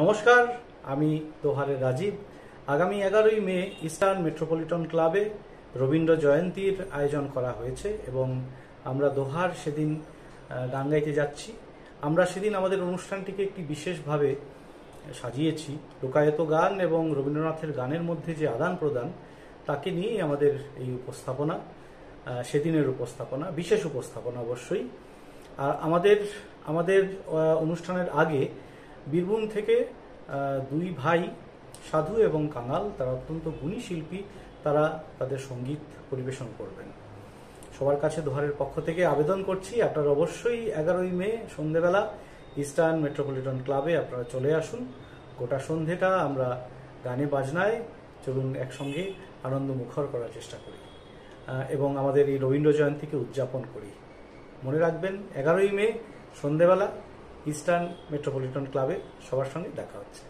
নমস্কার, আমি দোহারের রাজীব। আগামী 11ই মে ইস্টার্ন মেট্রোপলিটন ক্লাবে রবীন্দ্র জয়ন্তীর আয়োজন করা হয়েছে এবং আমরা দোহার সেদিন গান গাইতে যাচ্ছি। আমরা সেদিন আমাদের অনুষ্ঠানটিকে একটি বিশেষভাবে সাজিয়েছি। লোকায়ত গান এবং রবীন্দ্রনাথের গানের মধ্যে যে আদান প্রদান, তাকে নিয়েই আমাদের এই উপস্থাপনা, সেদিনের উপস্থাপনা, বিশেষ উপস্থাপনা অবশ্যই। আর আমাদের অনুষ্ঠানের আগে বীরভূম থেকে দুই ভাই সাধু এবং কাঙাল, তারা অত্যন্ত গুণী শিল্পী, তারা তাদের সঙ্গীত পরিবেশন করবেন। সবার কাছে দোহারের পক্ষ থেকে আবেদন করছি, আপনারা অবশ্যই 11ই মে সন্ধেবেলা ইস্টার্ন মেট্রোপলিটন ক্লাবে আপনারা চলে আসুন। গোটা সন্ধেটা আমরা গানে বাজনায় চলুন একসঙ্গে আনন্দ মুখর করার চেষ্টা করি এবং আমাদের এই রবীন্দ্র জয়ন্তীকে উদযাপন করি। মনে রাখবেন, 11ই মে সন্ধেবেলা ইস্টার্ন মেট্রোপলিটন ক্লাবে সবার সঙ্গে দেখা হচ্ছে।